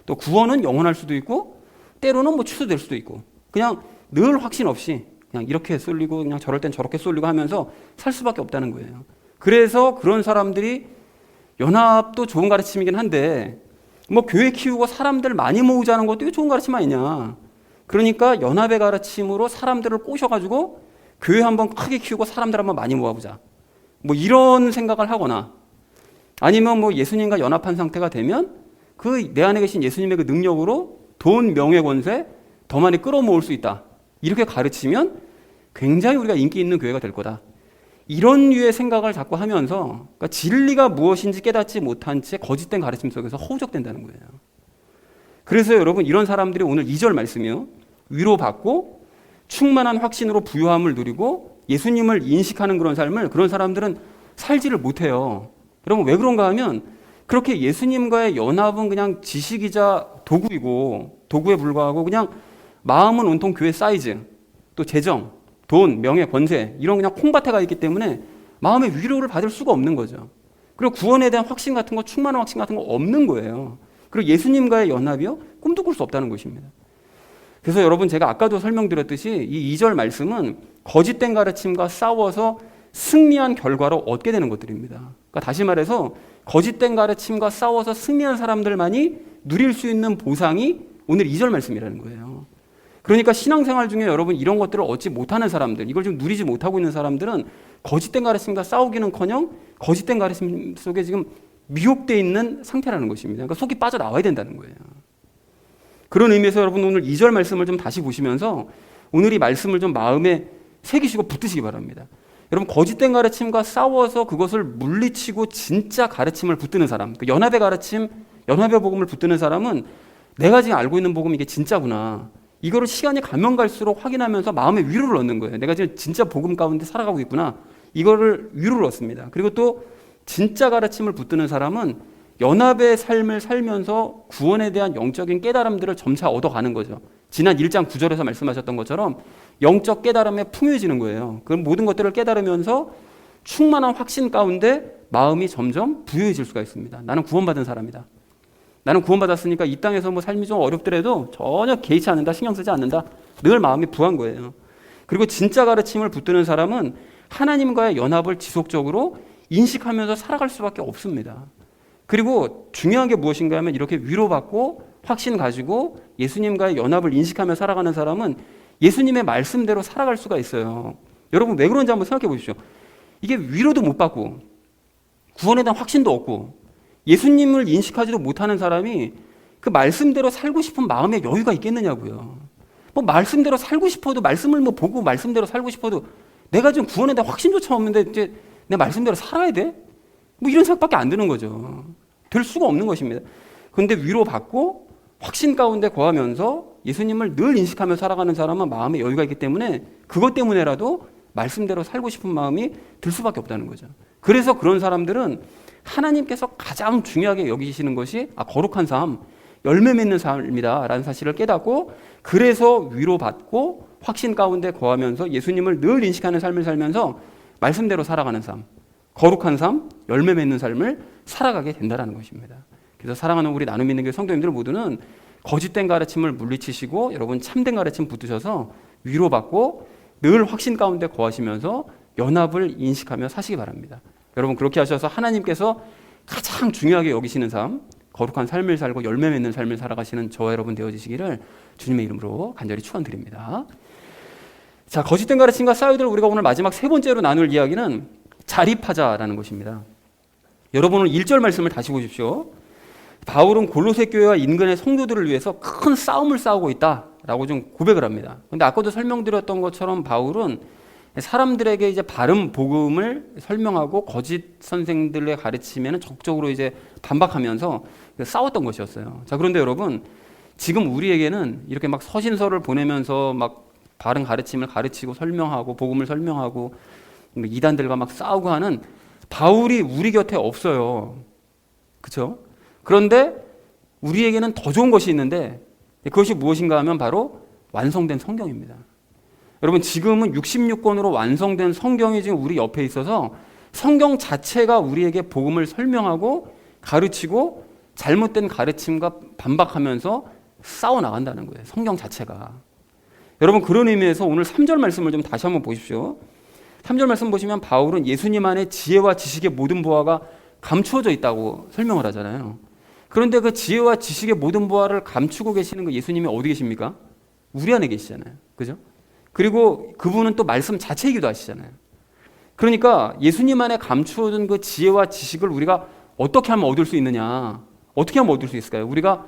또 구원은 영원할 수도 있고 때로는 뭐 취소될 수도 있고 그냥 늘 확신 없이 그냥 이렇게 쏠리고 그냥 저럴 땐 저렇게 쏠리고 하면서 살 수밖에 없다는 거예요. 그래서 그런 사람들이 연합도 좋은 가르침이긴 한데 뭐 교회 키우고 사람들 많이 모으자는 것도 좋은 가르침 아니냐. 그러니까 연합의 가르침으로 사람들을 꼬셔가지고 교회 한번 크게 키우고 사람들 한번 많이 모아보자. 뭐 이런 생각을 하거나 아니면 뭐 예수님과 연합한 상태가 되면 그 내 안에 계신 예수님의 그 능력으로 돈, 명예, 권세 더 많이 끌어모을 수 있다. 이렇게 가르치면 굉장히 우리가 인기 있는 교회가 될 거다. 이런 류의 생각을 자꾸 하면서 그러니까 진리가 무엇인지 깨닫지 못한 채 거짓된 가르침 속에서 허우적된다는 거예요. 그래서 여러분 이런 사람들이 오늘 2절 말씀이요. 위로받고 충만한 확신으로 부요함을 누리고 예수님을 인식하는 그런 삶을 그런 사람들은 살지를 못해요. 여러분 왜 그런가 하면 그렇게 예수님과의 연합은 그냥 지식이자 도구에 불과하고 그냥 마음은 온통 교회 사이즈 또 재정 돈, 명예, 권세 이런 그냥 콩밭에 가 있기 때문에 마음의 위로를 받을 수가 없는 거죠. 그리고 구원에 대한 확신 같은 거 충만한 확신 같은 거 없는 거예요. 그리고 예수님과의 연합이요? 꿈도 꿀 수 없다는 것입니다. 그래서 여러분 제가 아까도 설명드렸듯이 이 2절 말씀은 거짓된 가르침과 싸워서 승리한 결과로 얻게 되는 것들입니다. 그러니까 다시 말해서 거짓된 가르침과 싸워서 승리한 사람들만이 누릴 수 있는 보상이 오늘 2절 말씀이라는 거예요. 그러니까 신앙생활 중에 여러분 이런 것들을 얻지 못하는 사람들, 이걸 좀 누리지 못하고 있는 사람들은 거짓된 가르침과 싸우기는커녕 거짓된 가르침 속에 지금 미혹되어 있는 상태라는 것입니다. 그러니까 속이 빠져나와야 된다는 거예요. 그런 의미에서 여러분 오늘 2절 말씀을 좀 다시 보시면서 오늘 이 말씀을 좀 마음에 새기시고 붙드시기 바랍니다. 여러분 거짓된 가르침과 싸워서 그것을 물리치고 진짜 가르침을 붙드는 사람, 그 연합의 가르침, 연합의 복음을 붙드는 사람은 내가 지금 알고 있는 복음 이게 진짜구나. 이거를 시간이 가면 갈수록 확인하면서 마음의 위로를 얻는 거예요. 내가 지금 진짜 복음 가운데 살아가고 있구나. 이거를 위로를 얻습니다. 그리고 또 진짜 가르침을 붙드는 사람은 연합의 삶을 살면서 구원에 대한 영적인 깨달음들을 점차 얻어가는 거죠. 지난 1장 9절에서 말씀하셨던 것처럼 영적 깨달음에 풍요해지는 거예요. 그런 모든 것들을 깨달으면서 충만한 확신 가운데 마음이 점점 부유해질 수가 있습니다. 나는 구원받은 사람이다. 나는 구원받았으니까 이 땅에서 뭐 삶이 좀 어렵더라도 전혀 개의치 않는다, 신경 쓰지 않는다. 늘 마음이 부한 거예요. 그리고 진짜 가르침을 붙드는 사람은 하나님과의 연합을 지속적으로 인식하면서 살아갈 수밖에 없습니다. 그리고 중요한 게 무엇인가 하면 이렇게 위로받고 확신 가지고 예수님과의 연합을 인식하며 살아가는 사람은 예수님의 말씀대로 살아갈 수가 있어요. 여러분 왜 그런지 한번 생각해 보십시오. 이게 위로도 못 받고 구원에 대한 확신도 없고 예수님을 인식하지도 못하는 사람이 그 말씀대로 살고 싶은 마음의 여유가 있겠느냐고요. 뭐 말씀대로 살고 싶어도 말씀을 뭐 보고 말씀대로 살고 싶어도 내가 지금 구원에 대한 확신조차 없는데 이제 내 말씀대로 살아야 돼? 뭐 이런 생각밖에 안 드는 거죠. 될 수가 없는 것입니다. 그런데 위로받고 확신 가운데 거하면서 예수님을 늘 인식하며 살아가는 사람은 마음에 여유가 있기 때문에 그것 때문에라도 말씀대로 살고 싶은 마음이 들 수밖에 없다는 거죠. 그래서 그런 사람들은 하나님께서 가장 중요하게 여기시는 것이 거룩한 삶, 열매 맺는 삶이다라는 사실을 깨닫고 그래서 위로받고 확신 가운데 거하면서 예수님을 늘 인식하는 삶을 살면서 말씀대로 살아가는 삶, 거룩한 삶, 열매 맺는 삶을 살아가게 된다는 것입니다. 그래서 사랑하는 우리 나눔 있는 교회 성도님들 모두는 거짓된 가르침을 물리치시고 여러분 참된 가르침 붙드셔서 위로받고 늘 확신 가운데 거하시면서 연합을 인식하며 사시기 바랍니다. 여러분 그렇게 하셔서 하나님께서 가장 중요하게 여기시는 삶, 거룩한 삶을 살고 열매 맺는 삶을 살아가시는 저와 여러분 되어지시기를 주님의 이름으로 간절히 축원드립니다. 자, 거짓된 가르침과 싸우들 우리가 오늘 마지막 세 번째로 나눌 이야기는 자립하자라는 것입니다. 여러분 오늘 1절 말씀을 다시 보십시오. 바울은 골로새 교회와 인근의 성도들을 위해서 큰 싸움을 싸우고 있다라고 좀 고백을 합니다. 그런데 아까도 설명드렸던 것처럼 바울은 사람들에게 이제 바른 복음을 설명하고 거짓 선생들의 가르침에는 적극적으로 이제 반박하면서 싸웠던 것이었어요. 자, 그런데 여러분 지금 우리에게는 이렇게 막 서신서를 보내면서 막 바른 가르침을 가르치고 설명하고 복음을 설명하고 이단들과 막 싸우고 하는 바울이 우리 곁에 없어요. 그렇죠? 그런데 우리에게는 더 좋은 것이 있는데 그것이 무엇인가 하면 바로 완성된 성경입니다. 여러분 지금은 66권으로 완성된 성경이 지금 우리 옆에 있어서 성경 자체가 우리에게 복음을 설명하고 가르치고 잘못된 가르침과 반박하면서 싸워나간다는 거예요. 성경 자체가. 여러분 그런 의미에서 오늘 3절 말씀을 좀 다시 한번 보십시오. 3절 말씀 보시면 바울은 예수님 안에 지혜와 지식의 모든 보화가 감추어져 있다고 설명을 하잖아요. 그런데 그 지혜와 지식의 모든 보화를 감추고 계시는 그 예수님이 어디 계십니까? 우리 안에 계시잖아요. 그죠? 그리고 그분은 또 말씀 자체이기도 하시잖아요. 그러니까 예수님 안에 감추어둔 그 지혜와 지식을 우리가 어떻게 하면 얻을 수 있느냐? 어떻게 하면 얻을 수 있을까요? 우리가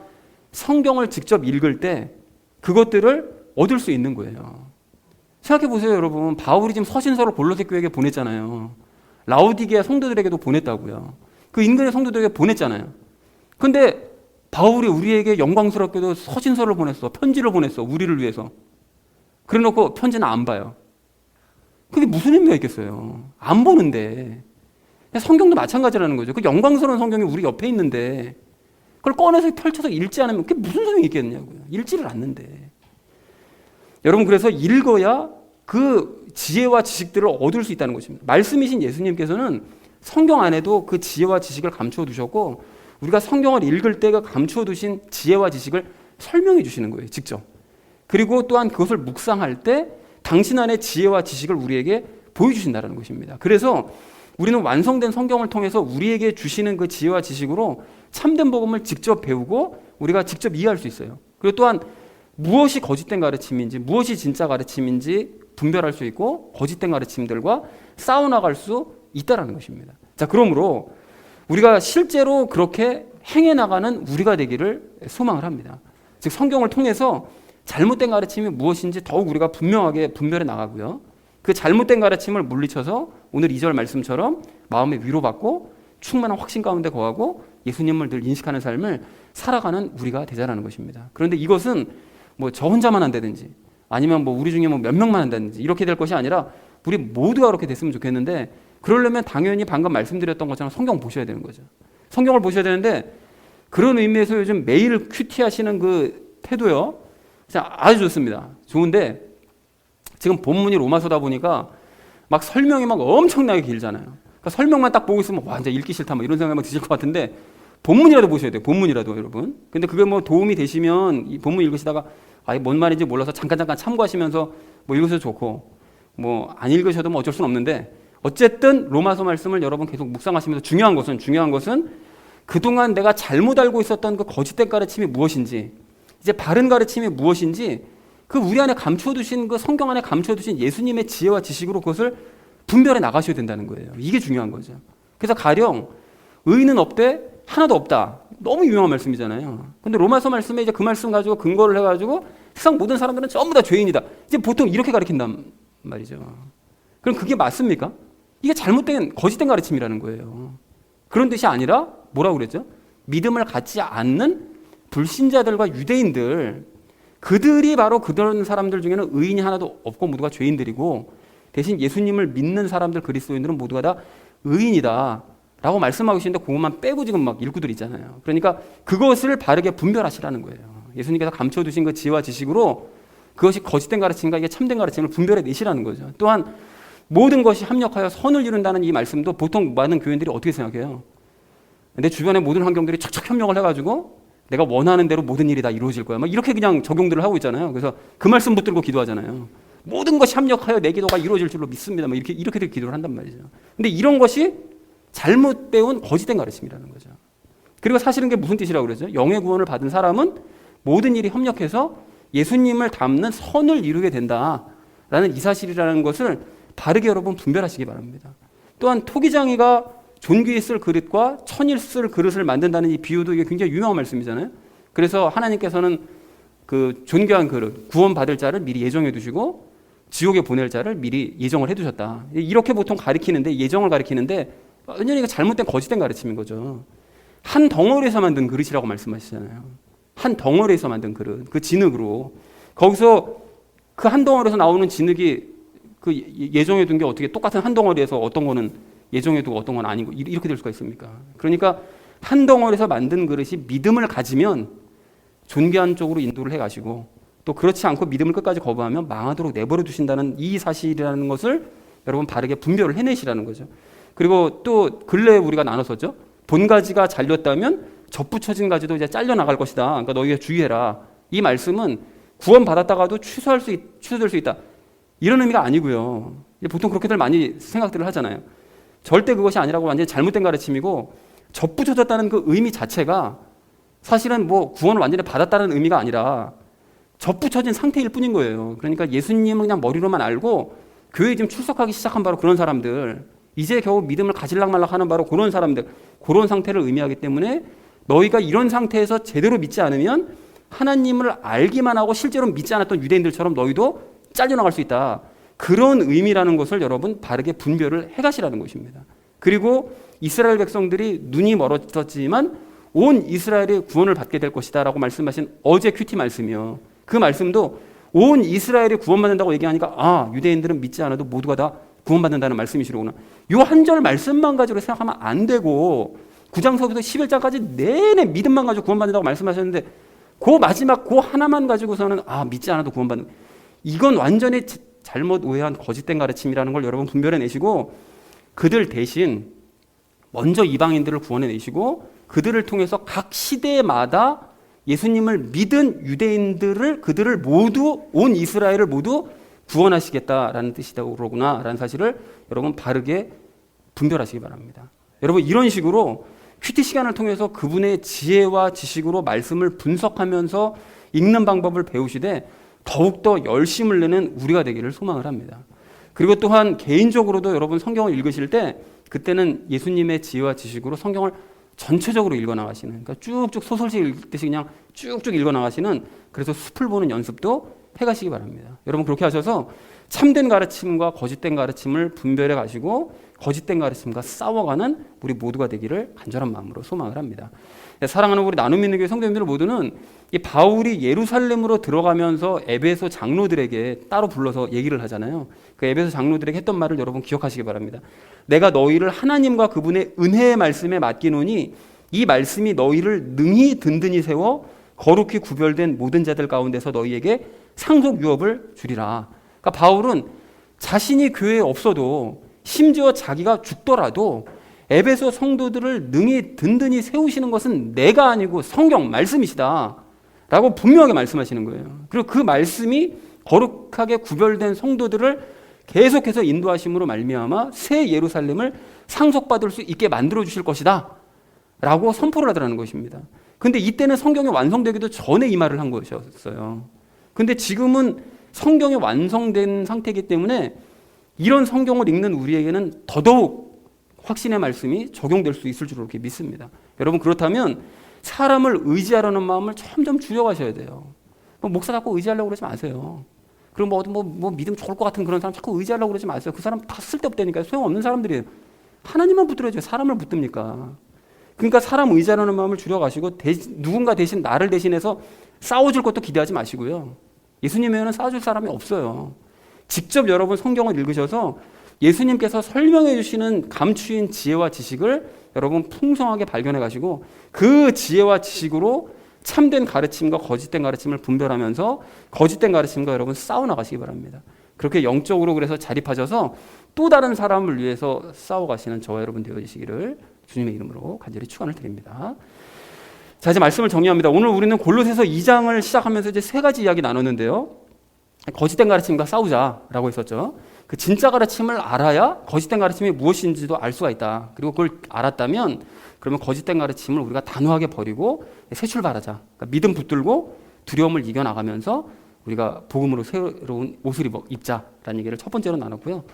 성경을 직접 읽을 때 그것들을 얻을 수 있는 거예요. 생각해 보세요, 여러분. 바울이 지금 서신서를 골로새 교회에게 보냈잖아요. 라오디게아 성도들에게도 보냈다고요. 그 인근의 성도들에게 보냈잖아요. 근데 바울이 우리에게 영광스럽게도 서신서를 보냈어. 편지를 보냈어. 우리를 위해서. 그래 놓고 편지는 안 봐요. 그게 무슨 의미가 있겠어요? 안 보는데. 성경도 마찬가지라는 거죠. 그 영광스러운 성경이 우리 옆에 있는데 그걸 꺼내서 펼쳐서 읽지 않으면 그게 무슨 소용이 있겠냐고요. 읽지를 않는데. 여러분 그래서 읽어야 그 지혜와 지식들을 얻을 수 있다는 것입니다. 말씀이신 예수님께서는 성경 안에도 그 지혜와 지식을 감추어 두셨고 우리가 성경을 읽을 때 그 감추어 두신 지혜와 지식을 설명해 주시는 거예요. 직접. 그리고 또한 그것을 묵상할 때 당신 안의 지혜와 지식을 우리에게 보여주신다는 것입니다. 그래서 우리는 완성된 성경을 통해서 우리에게 주시는 그 지혜와 지식으로 참된 복음을 직접 배우고 우리가 직접 이해할 수 있어요. 그리고 또한 무엇이 거짓된 가르침인지 무엇이 진짜 가르침인지 분별할 수 있고 거짓된 가르침들과 싸워나갈 수 있다는 것입니다. 자, 그러므로 우리가 실제로 그렇게 행해나가는 우리가 되기를 소망을 합니다. 즉 성경을 통해서 잘못된 가르침이 무엇인지 더욱 우리가 분명하게 분별해 나가고요. 그 잘못된 가르침을 물리쳐서 오늘 2절 말씀처럼 마음에 위로받고 충만한 확신 가운데 거하고 예수님을 늘 인식하는 삶을 살아가는 우리가 되자라는 것입니다. 그런데 이것은 뭐 저 혼자만 한다든지 아니면 뭐 우리 중에 뭐 몇 명만 한다든지 이렇게 될 것이 아니라 우리 모두가 그렇게 됐으면 좋겠는데 그러려면 당연히 방금 말씀드렸던 것처럼 성경 보셔야 되는 거죠. 성경을 보셔야 되는데 그런 의미에서 요즘 매일 큐티 하시는 그 태도요. 진짜 아주 좋습니다. 좋은데 지금 본문이 로마서다 보니까 막 설명이 막 엄청나게 길잖아요. 그러니까 설명만 딱 보고 있으면 와, 이제 읽기 싫다 뭐 이런 생각이 막 드실 것 같은데 본문이라도 보셔야 돼요. 본문이라도 여러분. 근데 그게 뭐 도움이 되시면 이 본문 읽으시다가 아, 뭔 말인지 몰라서 잠깐 참고하시면서 뭐 읽으셔도 좋고 뭐 안 읽으셔도 뭐 어쩔 수는 없는데 어쨌든 로마서 말씀을 여러분 계속 묵상하시면서 중요한 것은 그동안 내가 잘못 알고 있었던 그 거짓된 가르침이 무엇인지 이제 바른 가르침이 무엇인지 그 우리 안에 감춰두신 그 성경 안에 감춰두신 예수님의 지혜와 지식으로 그것을 분별해 나가셔야 된다는 거예요. 이게 중요한 거죠. 그래서 가령 의인은 없되 하나도 없다. 너무 유명한 말씀이잖아요. 근데 로마서 말씀에 이제 그 말씀 가지고 근거를 해가지고 세상 모든 사람들은 전부 다 죄인이다. 이제 보통 이렇게 가르친단 말이죠. 그럼 그게 맞습니까? 이게 잘못된 거짓된 가르침이라는 거예요. 그런 뜻이 아니라 뭐라고 그랬죠? 믿음을 갖지 않는 불신자들과 유대인들 그들이 바로 그런 사람들 중에는 의인이 하나도 없고 모두가 죄인들이고 대신 예수님을 믿는 사람들 그리스도인들은 모두가 다 의인이다 라고 말씀하고 계시는데 그것만 빼고 지금 막 읽고들 있잖아요. 그러니까 그것을 바르게 분별하시라는 거예요. 예수님께서 감춰두신 그 지혜와 지식으로 그것이 거짓된 가르침과 이게 참된 가르침을 분별해 내시라는 거죠. 또한 모든 것이 합력하여 선을 이룬다는 이 말씀도 보통 많은 교인들이 어떻게 생각해요? 내 주변의 모든 환경들이 척척 협력을 해가지고 내가 원하는 대로 모든 일이 다 이루어질 거야. 막 이렇게 그냥 적용들을 하고 있잖아요. 그래서 그 말씀 붙들고 기도하잖아요. 모든 것이 합력하여 내 기도가 이루어질 줄로 믿습니다. 막 이렇게 기도를 한단 말이죠. 근데 이런 것이 잘못 배운 거짓된 가르침이라는 거죠. 그리고 사실은 그게 무슨 뜻이라고 그러죠? 영의 구원을 받은 사람은 모든 일이 협력해서 예수님을 닮는 선을 이루게 된다라는 이 사실이라는 것을 바르게 여러분 분별하시기 바랍니다. 또한 토기장이가 존귀히 쓸 그릇과 천일 쓸 그릇을 만든다는 이 비유도 이게 굉장히 유명한 말씀이잖아요. 그래서 하나님께서는 그 존귀한 그릇, 구원받을 자를 미리 예정해 두시고 지옥에 보낼 자를 미리 예정을 해 두셨다. 이렇게 보통 가리키는데 예정을 가리키는데 완전히 이거 잘못된 거짓된 가르침인 거죠. 한 덩어리에서 만든 그릇이라고 말씀하시잖아요. 한 덩어리에서 만든 그릇, 그 진흙으로 거기서 그 한 덩어리에서 나오는 진흙이 그 예정해 둔 게 어떻게 똑같은 한 덩어리에서 어떤 거는 예정해 두고 어떤 건 아니고 이렇게 될 수가 있습니까? 그러니까 한 덩어리에서 만든 그릇이 믿음을 가지면 존귀한 쪽으로 인도를 해가시고 또 그렇지 않고 믿음을 끝까지 거부하면 망하도록 내버려 두신다는 이 사실이라는 것을 여러분 바르게 분별을 해내시라는 거죠. 그리고 또 근래에 우리가 나눴었죠. 본 가지가 잘렸다면 접붙여진 가지도 이제 잘려 나갈 것이다. 그러니까 너희가 주의해라. 이 말씀은 구원 받았다가도 취소될 수 있다. 이런 의미가 아니고요. 보통 그렇게들 많이 생각들을 하잖아요. 절대 그것이 아니라고 완전히 잘못된 가르침이고 접붙여졌다는 그 의미 자체가 사실은 뭐 구원을 완전히 받았다는 의미가 아니라 접붙여진 상태일 뿐인 거예요. 그러니까 예수님은 그냥 머리로만 알고 교회에 지금 출석하기 시작한 바로 그런 사람들, 이제 겨우 믿음을 가질락말락 하는 바로 그런 사람들, 그런 상태를 의미하기 때문에 너희가 이런 상태에서 제대로 믿지 않으면 하나님을 알기만 하고 실제로 믿지 않았던 유대인들처럼 너희도 잘려나갈 수 있다. 그런 의미라는 것을 여러분 바르게 분별을 해가시라는 것입니다. 그리고 이스라엘 백성들이 눈이 멀어졌지만 온 이스라엘이 구원을 받게 될 것이다 라고 말씀하신 어제 큐티 말씀이요. 그 말씀도 온 이스라엘이 구원받는다고 얘기하니까 아, 유대인들은 믿지 않아도 모두가 다 구원받는다는 말씀이시로구나. 요 한 절 말씀만 가지고 생각하면 안 되고 9장서부터 11장까지 내내 믿음만 가지고 구원받는다고 말씀하셨는데 그 마지막 그 하나만 가지고서는 아, 믿지 않아도 구원받는, 이건 완전히 잘못 오해한 거짓된 가르침이라는 걸 여러분 분별해 내시고 그들 대신 먼저 이방인들을 구원해 내시고 그들을 통해서 각 시대마다 예수님을 믿은 유대인들을 그들을 모두 온 이스라엘을 모두 구원하시겠다라는 뜻이더구나 라는 사실을 여러분 바르게 분별하시기 바랍니다. 여러분 이런 식으로 큐티 시간을 통해서 그분의 지혜와 지식으로 말씀을 분석하면서 읽는 방법을 배우시되 더욱더 열심을 내는 우리가 되기를 소망을 합니다. 그리고 또한 개인적으로도 여러분 성경을 읽으실 때 그때는 예수님의 지혜와 지식으로 성경을 전체적으로 읽어나가시는, 그러니까 쭉쭉 소설식 읽듯이 그냥 쭉쭉 읽어나가시는, 그래서 숲을 보는 연습도 해가시기 바랍니다. 여러분 그렇게 하셔서 참된 가르침과 거짓된 가르침을 분별해 가지고 거짓된 가르침과 싸워가는 우리 모두가 되기를 간절한 마음으로 소망을 합니다. 사랑하는 우리 나눔 있는 교회 성도님들 모두는 이 바울이 예루살렘으로 들어가면서 에베소 장로들에게 따로 불러서 얘기를 하잖아요. 그 에베소 장로들에게 했던 말을 여러분 기억하시기 바랍니다. 내가 너희를 하나님과 그분의 은혜의 말씀에 맡기노니 이 말씀이 너희를 능히 든든히 세워 거룩히 구별된 모든 자들 가운데서 너희에게 상속 유업을 주리라. 그러니까 바울은 자신이 교회에 없어도 심지어 자기가 죽더라도 에베소 성도들을 능히 든든히 세우시는 것은 내가 아니고 성경 말씀이시다 라고 분명하게 말씀하시는 거예요. 그리고 그 말씀이 거룩하게 구별된 성도들을 계속해서 인도하심으로 말미암아 새 예루살렘을 상속받을 수 있게 만들어 주실 것이다 라고 선포를 하더라는 것입니다. 근데 이때는 성경이 완성되기도 전에 이 말을 한 것이었어요. 근데 지금은 성경이 완성된 상태이기 때문에 이런 성경을 읽는 우리에게는 더더욱 확신의 말씀이 적용될 수 있을 줄 이렇게 믿습니다. 여러분, 그렇다면 사람을 의지하려는 마음을 점점 줄여가셔야 돼요. 목사 자꾸 의지하려고 그러지 마세요. 그리고 뭐 믿음 좋을 것 같은 그런 사람 자꾸 의지하려고 그러지 마세요. 그 사람 다 쓸데없다니까요. 소용없는 사람들이에요. 하나님만 붙들어야죠. 사람을 붙듭니까? 그러니까 사람 의지하려는 마음을 줄여가시고 누군가 대신 나를 대신해서 싸워줄 것도 기대하지 마시고요. 예수님 외에는 싸워줄 사람이 없어요. 직접 여러분 성경을 읽으셔서 예수님께서 설명해 주시는 감추인 지혜와 지식을 여러분 풍성하게 발견해 가시고 그 지혜와 지식으로 참된 가르침과 거짓된 가르침을 분별하면서 거짓된 가르침과 여러분 싸워나가시기 바랍니다. 그렇게 영적으로 그래서 자립하셔서 또 다른 사람을 위해서 싸워가시는 저와 여러분 되어지시기를 주님의 이름으로 간절히 축원을 드립니다. 자, 이제 말씀을 정리합니다. 오늘 우리는 골로새서 2장을 시작하면서 이제 세 가지 이야기 나눴는데요. 거짓된 가르침과 싸우자라고 했었죠. 그 진짜 가르침을 알아야 거짓된 가르침이 무엇인지도 알 수가 있다. 그리고 그걸 알았다면 그러면 거짓된 가르침을 우리가 단호하게 버리고 새 출발하자. 그러니까 믿음 붙들고 두려움을 이겨나가면서 우리가 복음으로 새로운 옷을 입자라는 얘기를 첫 번째로 나눴고요.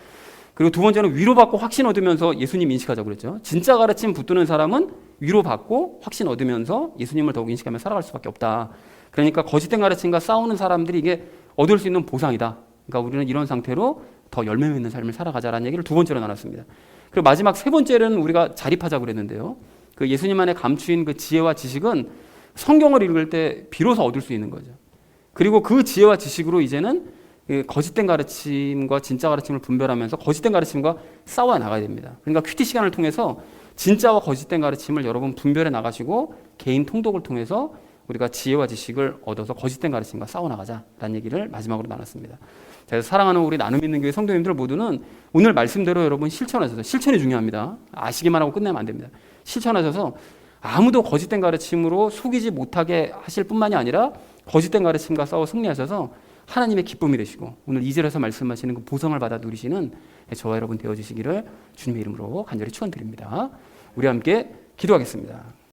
그리고 두 번째는 위로받고 확신 얻으면서 예수님 인식하자고 그랬죠. 진짜 가르침 붙드는 사람은 위로받고 확신 얻으면서 예수님을 더욱 인식하며 살아갈 수밖에 없다. 그러니까 거짓된 가르침과 싸우는 사람들이 이게 얻을 수 있는 보상이다. 그러니까 우리는 이런 상태로 더 열매 맺는 삶을 살아가자라는 얘기를 두 번째로 나눴습니다. 그리고 마지막 세 번째는 우리가 자립하자고 그랬는데요. 그 예수님 안에 감추인 그 지혜와 지식은 성경을 읽을 때 비로소 얻을 수 있는 거죠. 그리고 그 지혜와 지식으로 이제는 거짓된 가르침과 진짜 가르침을 분별하면서 거짓된 가르침과 싸워 나가야 됩니다. 그러니까 큐티 시간을 통해서 진짜와 거짓된 가르침을 여러분 분별해 나가시고 개인 통독을 통해서 우리가 지혜와 지식을 얻어서 거짓된 가르침과 싸워 나가자라는 얘기를 마지막으로 나눴습니다. 그래서 사랑하는 우리 나눔 있는 교회 성도님들 모두는 오늘 말씀대로 여러분 실천하셔서, 실천이 중요합니다. 아시기만 하고 끝내면 안 됩니다. 실천하셔서 아무도 거짓된 가르침으로 속이지 못하게 하실 뿐만이 아니라 거짓된 가르침과 싸워 승리하셔서 하나님의 기쁨이 되시고 오늘 2절에서 말씀하시는 그 보상을 받아 누리시는 저와 여러분 되어주시기를 주님의 이름으로 간절히 축원드립니다. 우리 함께 기도하겠습니다.